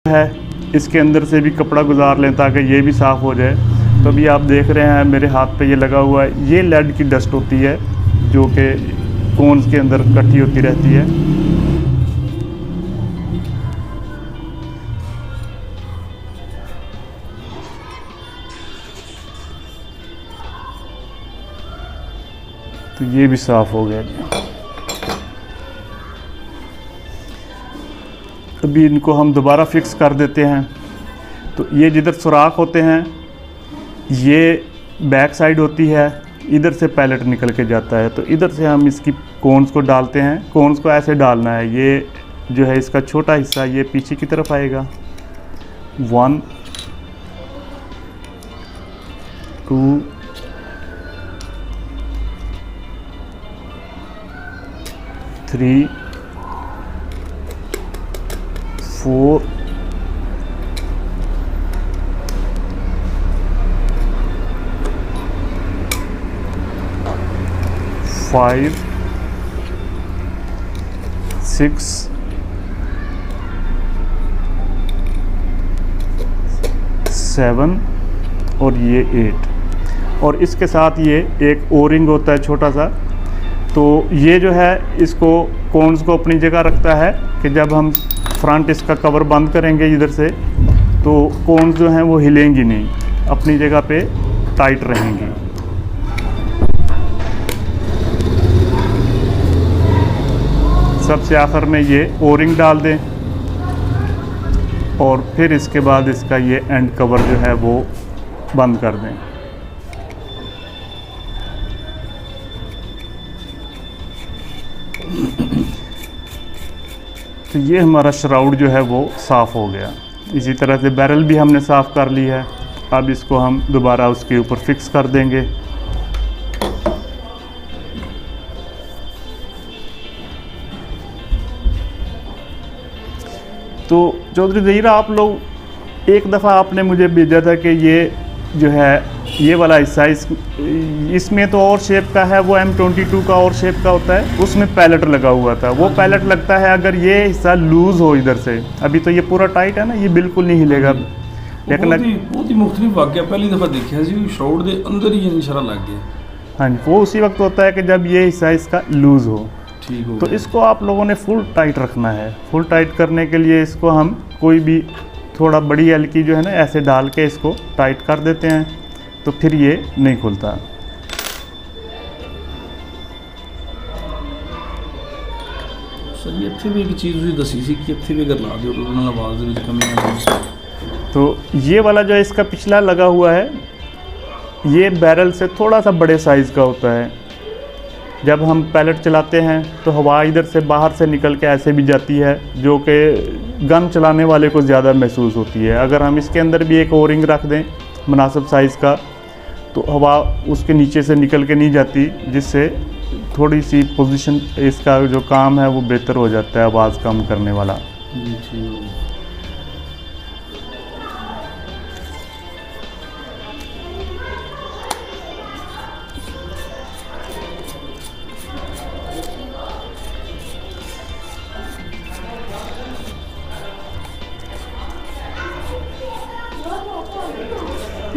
है इसके अंदर से भी कपड़ा गुजार लें ताकि ये भी साफ़ हो जाए। तो अभी आप देख रहे हैं मेरे हाथ पे ये लगा हुआ है, ये लेड की डस्ट होती है जो कि कोन्स के अंदर इकट्ठी होती रहती है। तो ये भी साफ़ हो गया। अभी इनको हम दोबारा फिक्स कर देते हैं। तो ये जिधर सुराख होते हैं ये बैक साइड होती है, इधर से पैलेट निकल के जाता है। तो इधर से हम इसकी कोन्स को डालते हैं। कोन्स को ऐसे डालना है, ये जो है इसका छोटा हिस्सा ये पीछे की तरफ आएगा। 1 2 3 4 5 6 7 और ये 8। और इसके साथ ये एक ओरिंग होता है छोटा सा। तो ये जो है इसको कोन्स को अपनी जगह रखता है कि जब हम फ्रंट इसका कवर बंद करेंगे इधर से तो कोन्स जो हैं वो हिलेंगी नहीं, अपनी जगह पे टाइट रहेंगी। सबसे आखिर में ये ओरिंग डाल दें और फिर इसके बाद इसका ये एंड कवर जो है वो बंद कर दें। तो ये हमारा श्राउड जो है वो साफ़ हो गया। इसी तरह से बैरल भी हमने साफ़ कर ली है। अब इसको हम दोबारा उसके ऊपर फिक्स कर देंगे। तो चौधरी ज़हीरा, आप लोग एक दफ़ा आपने मुझे भेजा था कि ये जो है ये वाला हिस्सा इसमें तो और शेप का है, वो M22 का और शेप का होता है, उसमें पैलेट लगा हुआ था। वो पैलेट लगता है अगर ये हिस्सा लूज़ हो इधर से, अभी तो ये पूरा टाइट है ना, ये बिल्कुल नहीं हिलेगा। लेकिन बहुत ही मुख्तलिफ वाक़या पहली दफ़ा देखा जी, श्राउड के अंदर ही इशारा लग गया। हाँ जी, वो उसी वक्त होता है कि जब ये हिस्सा इसका लूज़ हो। ठीक हो। तो इसको आप लोगों ने फुल टाइट रखना है। फुल टाइट करने के लिए इसको हम कोई भी थोड़ा बड़ी एलकी जो है ना ऐसे डाल के इसको टाइट कर देते हैं, तो फिर ये नहीं खुलता। सर ये इतने भी एक चीज़ उसी दसी सी कि इतने भी अगर ला दो तो उन्होंने आवाज़ में कमी आ। तो ये वाला जो इसका पिछला लगा हुआ है ये बैरल से थोड़ा सा बड़े साइज़ का होता है। जब हम पैलेट चलाते हैं तो हवा इधर से बाहर से निकल के ऐसे भी जाती है जो कि गन चलाने वाले को ज़्यादा महसूस होती है। अगर हम इसके अंदर भी एक ओरिंग रख दें मुनासिब साइज़ का तो हवा उसके नीचे से निकल के नहीं जाती, जिससे थोड़ी सी पोजीशन इसका जो काम है वो बेहतर हो जाता है, आवाज़ कम करने वाला।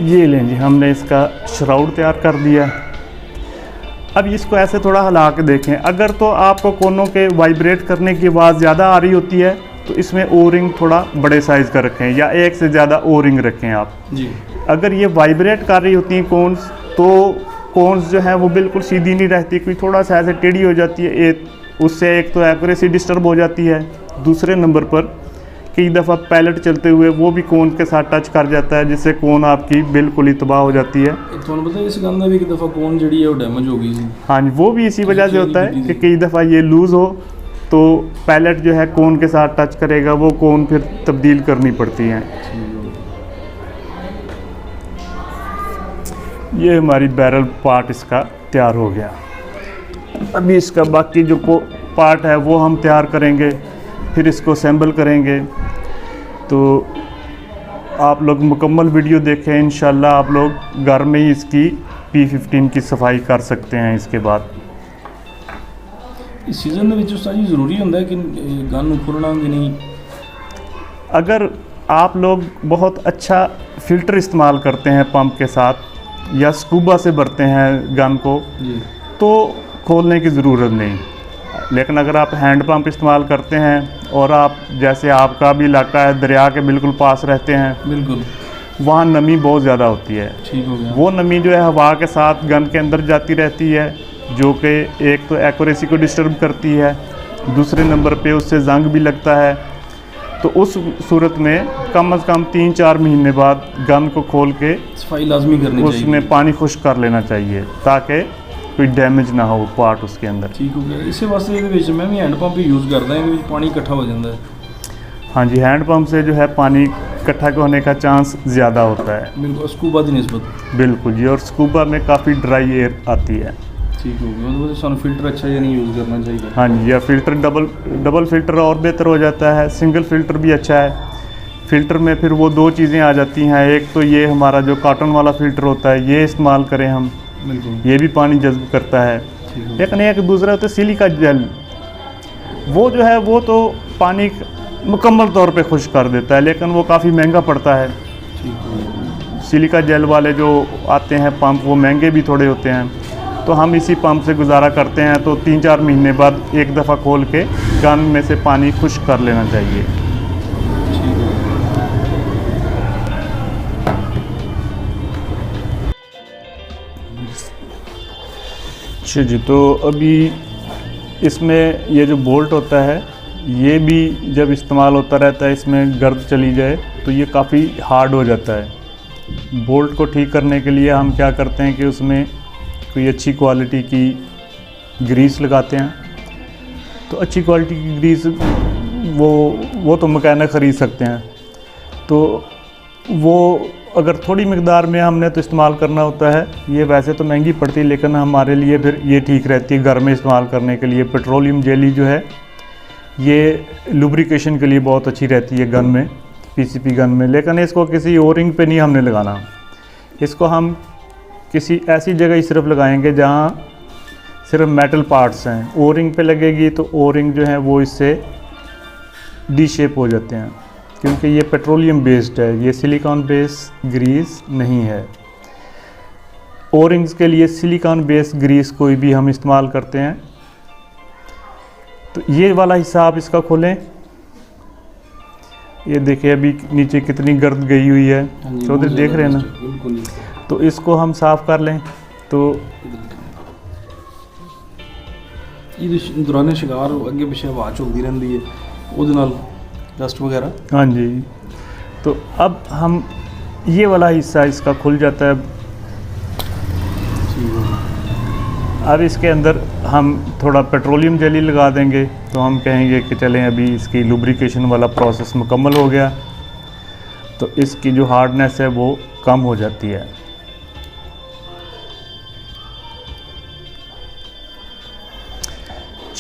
ये लें जी, हमने इसका श्राउड तैयार कर दिया। अब इसको ऐसे थोड़ा हिला के देखें। अगर तो आपको कोनों के वाइब्रेट करने की आवाज़ ज़्यादा आ रही होती है तो इसमें ओ रिंग थोड़ा बड़े साइज़ का रखें या एक से ज़्यादा ओ रिंग रखें आप जी। अगर ये वाइब्रेट कर रही होती हैं कोन्स तो कोन्स जो है वो बिल्कुल सीधी नहीं रहती, कोई थोड़ा सा ऐसे टेढ़ी हो जाती है। उससे एक तो एक्यूरेसी डिस्टर्ब हो जाती है, दूसरे नंबर पर कई दफ़ा पैलेट चलते हुए वो भी कोन के साथ टच कर जाता है, जिससे कोन आपकी बिल्कुल ही तबाह हो जाती है। तो पता है इस गन में भी एक दफ़ा कोन जड़ी है वो डैमेज हो गई थी। हाँ जी, वो भी इसी वजह से होता है कि कई दफ़ा ये लूज़ हो तो पैलेट जो है कोन के साथ टच करेगा, वो कोन फिर तब्दील करनी पड़ती हैं। ये हमारी बैरल पार्ट इसका तैयार हो गया। अभी इसका बाकी जो पार्ट है वो हम तैयार करेंगे, फिर इसको असेंबल करेंगे। तो आप लोग मुकम्मल वीडियो देखें, इंशाल्लाह आप लोग घर में ही इसकी P15 की सफाई कर सकते हैं। इसके बाद इस सीजन में उस जी ज़रूरी होता है कि गन खोलना कि नहीं? अगर आप लोग बहुत अच्छा फ़िल्टर इस्तेमाल करते हैं पंप के साथ या स्कूबा से भरते हैं गन को, जी तो खोलने की ज़रूरत नहीं। लेकिन अगर आप हैंड पंप इस्तेमाल करते हैं और आप जैसे आपका भी इलाका है दरिया के बिल्कुल पास रहते हैं, बिल्कुल, वहाँ नमी बहुत ज़्यादा होती है। ठीक हो गया। वो नमी जो है हवा के साथ गन के अंदर जाती रहती है, जो कि एक तो एक्यूरेसी को डिस्टर्ब करती है, दूसरे नंबर पे उससे जंग भी लगता है। तो उस सूरत में कम से कम 3-4 महीने बाद गन को खोल के सफाई लाजमी करनी चाहिए। उसमें पानी खुश्क कर लेना चाहिए ताकि कोई डैमेज ना हो पार्ट उसके अंदर। ठीक हो गया। इसे वास्ते ਇਹਦੇ ਵਿੱਚ मैं भी हैंड पंप ही यूज़ करता है, ਇਹਦੇ ਵਿੱਚ पानी इकट्ठा हो जाता है। हाँ जी, हैंड पंप से जो है पानी इकट्ठा होने का चांस ज़्यादा होता है। बिल्कुल, स्कूबा की निस्बत। बिल्कुल जी, और स्कूबा में काफ़ी ड्राई एयर आती है। ठीक हो गया। तो सानू फिल्टर अच्छा या नहीं यूज़ करना चाहिए। हाँ जी, या फिल्टर डबल फिल्टर और बेहतर हो जाता है, सिंगल फिल्टर भी अच्छा है। फ़िल्टर में फिर वो 2 चीज़ें आ जाती हैं, एक तो ये हमारा जो कॉटन वाला फ़िल्टर होता है ये इस्तेमाल करें हम, बिल्कुल, ये भी पानी जज्ब करता है। ठीक हो गया। लेकिन एक दूसरा होता है सिलिका जेल, वो जो है वो तो पानी मुकम्मल तौर पे खुश्क कर देता है, लेकिन वो काफ़ी महंगा पड़ता है। ठीक हो गया। सिलिका जेल वाले जो आते हैं पंप वो महंगे भी थोड़े होते हैं, तो हम इसी पंप से गुजारा करते हैं। तो 3-4 महीने बाद एक दफ़ा खोल के गन में से पानी खुश्क कर लेना चाहिए। ठीक हो गया। अच्छा जी, तो अभी इसमें ये जो बोल्ट होता है ये भी जब इस्तेमाल होता रहता है, इसमें गर्द चली जाए तो ये काफ़ी हार्ड हो जाता है। बोल्ट को ठीक करने के लिए हम क्या करते हैं कि उसमें कोई अच्छी क्वालिटी की ग्रीस लगाते हैं। तो अच्छी क्वालिटी की ग्रीस वो तो मैकेनिक ख़रीद सकते हैं। तो वो अगर थोड़ी मकदार में हमने तो इस्तेमाल करना होता है, ये वैसे तो महंगी पड़ती है लेकिन हमारे लिए फिर ये ठीक रहती है घर में इस्तेमाल करने के लिए। पेट्रोलियम जेली जो है ये लुब्रिकेशन के लिए बहुत अच्छी रहती है गन में, पीसीपी गन में। लेकिन इसको किसी ओरिंग पे नहीं हमने लगाना, इसको हम किसी ऐसी जगह ही सिर्फ लगाएंगे जहाँ सिर्फ मेटल पार्ट्स हैं। ओरिंग पे लगेगी तो ओरिंग जो है वो इससे डी शेप हो जाते हैं, क्योंकि ये पेट्रोलियम बेस्ड है, ये सिलिकॉन बेस्ड ग्रीस नहीं है। ओरिंग्स के लिए सिलिकॉन बेस्ड ग्रीस कोई भी हम इस्तेमाल करते हैं। तो ये वाला हिस्सा आप इसका खोलें, ये देखिए अभी नीचे कितनी गर्द गई हुई है। हाँ जी, चौधरी देख रहे हैं ना, बिल्कुल ही। तो इसको हम साफ़ कर लें। तो ये दौरान शिकार अगे पिछे हवा चलती रहती है, ਉਹਦੇ ਨਾਲ डस्ट वगैरह। हाँ जी, तो अब हम ये वाला हिस्सा इसका खुल जाता है। ठीक है। अब इसके अंदर हम थोड़ा पेट्रोलियम जेली लगा देंगे, तो हम कहेंगे कि चलें अभी इसकी लुब्रिकेशन वाला प्रोसेस मुकम्मल हो गया, तो इसकी जो हार्डनेस है वो कम हो जाती है।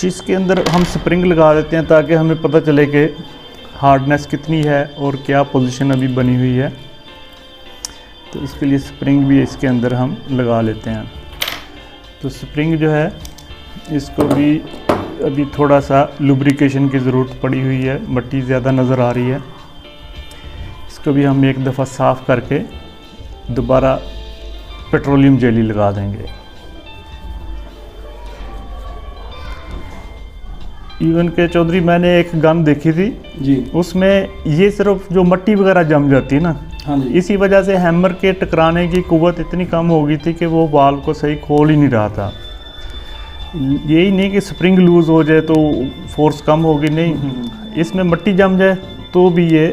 इसके अंदर हम स्प्रिंग लगा देते हैं ताकि हमें पता चले कि हार्डनेस कितनी है और क्या पोजीशन अभी बनी हुई है। तो इसके लिए स्प्रिंग भी इसके अंदर हम लगा लेते हैं। तो स्प्रिंग जो है इसको भी अभी थोड़ा सा लुब्रिकेशन की ज़रूरत पड़ी हुई है, मट्टी ज़्यादा नज़र आ रही है। इसको भी हम एक दफ़ा साफ़ करके दोबारा पेट्रोलियम जेली लगा देंगे। इवन के चौधरी मैंने एक गन देखी थी जी, उसमें ये सिर्फ जो मट्टी वगैरह जम जाती है ना, हाँ जी, इसी वजह से हैमर के टकराने की कुव्वत इतनी कम हो गई थी कि वो बाल को सही खोल ही नहीं रहा था। यही नहीं कि स्प्रिंग लूज़ हो जाए तो फोर्स कम होगी, नहीं, इसमें मट्टी जम जाए तो भी ये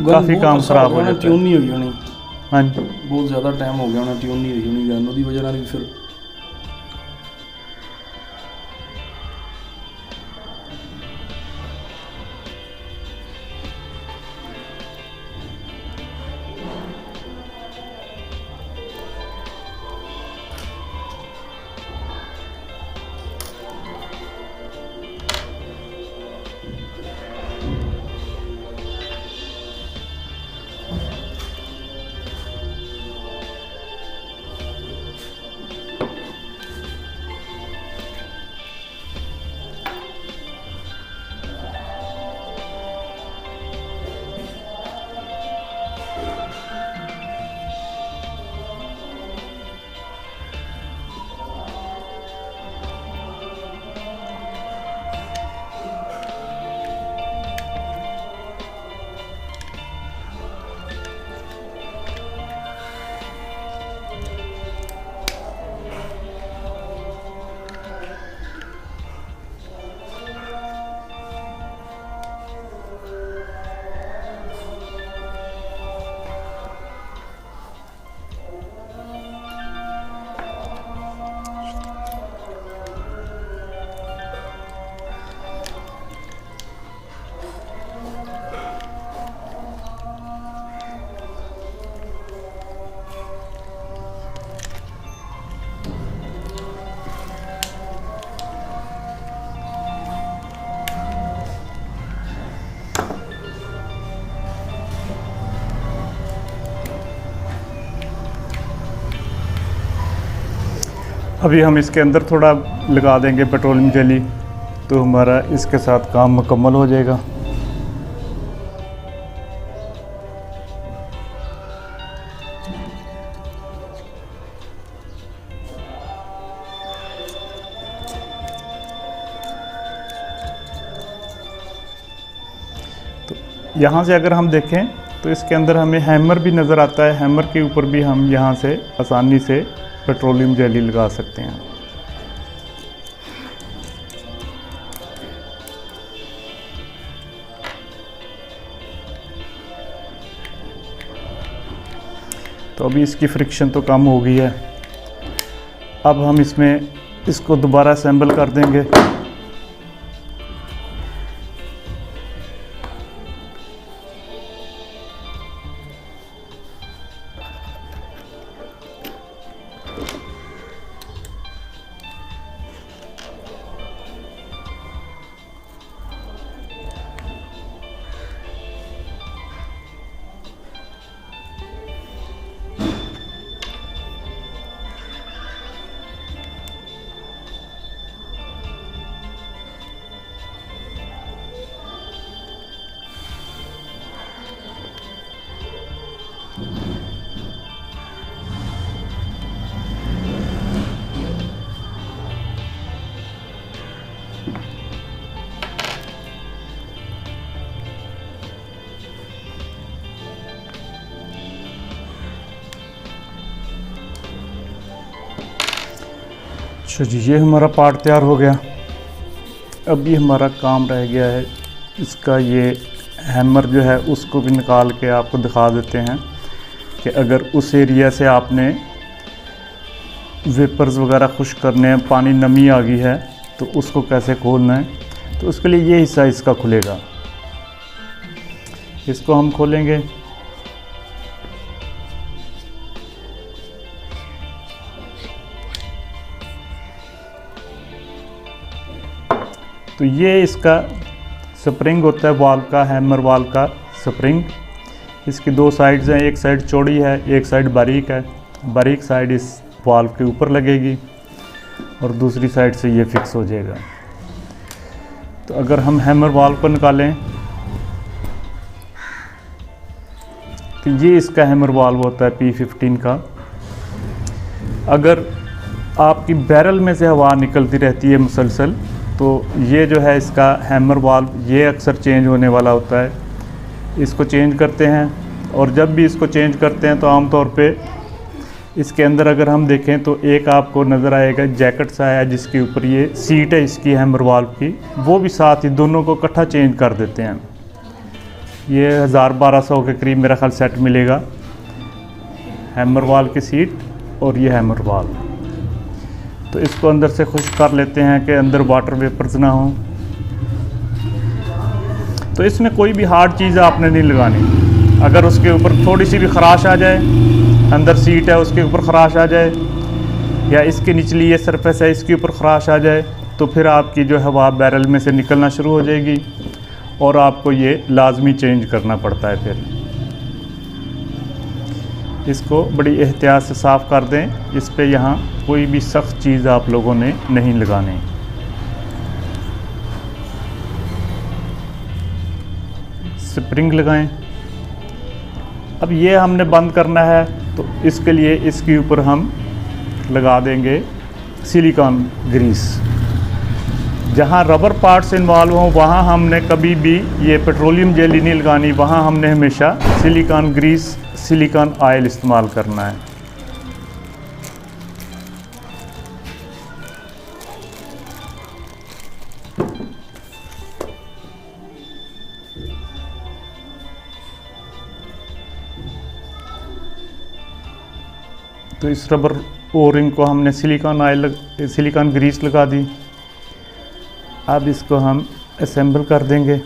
काफ़ी काम ख़राब हो जाता है। ट्यून नहीं हुई होनी। हाँ जी, बहुत ज़्यादा टाइम हो गया होना, ट्यून नहीं हुई होनी गन, ਉਹਦੀ वजह ਨਾਲ भी फिर अभी हम इसके अंदर थोड़ा लगा देंगे पेट्रोलियम जेली, तो हमारा इसके साथ काम मुकम्मल हो जाएगा। तो यहाँ से अगर हम देखें तो इसके अंदर हमें हैमर भी नज़र आता है। हैमर के ऊपर भी हम यहाँ से आसानी से पेट्रोलियम जेली लगा सकते हैं। तो अभी इसकी फ्रिक्शन तो कम हो गई है। अब हम इसमें इसको दोबारा असेंबल कर देंगे। अच्छा जी, ये हमारा पार्ट तैयार हो गया। अब ये हमारा काम रह गया है इसका, ये हैमर जो है उसको भी निकाल के आपको दिखा देते हैं कि अगर उस एरिया से आपने वेपर्स वगैरह खुश्क करने हैं, पानी नमी आ गई है, तो उसको कैसे खोलना है। तो उसके लिए ये हिस्सा इसका खुलेगा, इसको हम खोलेंगे। तो ये इसका स्प्रिंग होता है वाल्व का, हैमर वाल्व का स्प्रिंग। इसकी दो साइड्स हैं, एक साइड चौड़ी है, एक साइड बारीक है। बारीक साइड इस वाल्व के ऊपर लगेगी और दूसरी साइड से ये फिक्स हो जाएगा। तो अगर हम हैमर वाल्व को निकालें तो ये इसका हैमर वाल्व होता है P15 का। अगर आपकी बैरल में से हवा निकलती रहती है मुसलसल, तो ये जो है इसका हैमर वाल्व, ये अक्सर चेंज होने वाला होता है। इसको चेंज करते हैं, और जब भी इसको चेंज करते हैं तो आमतौर पे इसके अंदर अगर हम देखें तो एक आपको नज़र आएगा जैकेट सा है जिसके ऊपर ये सीट है इसकी हैमर वाल्व की, वो भी साथ ही दोनों को इकट्ठा चेंज कर देते हैं। ये 1000-1200 के करीब मेरा ख्याल सेट मिलेगा, हैमर वाल्व की सीट और ये हैमर वाल्व। तो इसको अंदर से खुश्क कर लेते हैं कि अंदर वाटर वेपर्स ना हो। तो इसमें कोई भी हार्ड चीज़ आपने नहीं लगानी। अगर उसके ऊपर थोड़ी सी भी खराश आ जाए, अंदर सीट है उसके ऊपर खराश आ जाए, या इसके निचली ये सरफेस है इसके ऊपर खराश आ जाए, तो फिर आपकी जो हवा बैरल में से निकलना शुरू हो जाएगी और आपको ये लाजमी चेंज करना पड़ता है। फिर इसको बड़ी एहतियात से साफ़ कर दें। इस पे यहाँ कोई भी सख्त चीज़ आप लोगों ने नहीं लगानी। स्प्रिंग लगाएं। अब ये हमने बंद करना है, तो इसके लिए इसके ऊपर हम लगा देंगे सिलिकॉन ग्रीस। जहाँ रबर पार्ट्स इन्वॉल्व हों वहाँ हमने कभी भी ये पेट्रोलियम जेली नहीं लगानी, वहाँ हमने हमेशा सिलिकॉन ग्रीस, सिलिकॉन ऑयल इस्तेमाल करना है। तो इस रबर ओरिंग को हमने सिलिकॉन ग्रीस लगा दी। अब इसको हम असेंबल कर देंगे।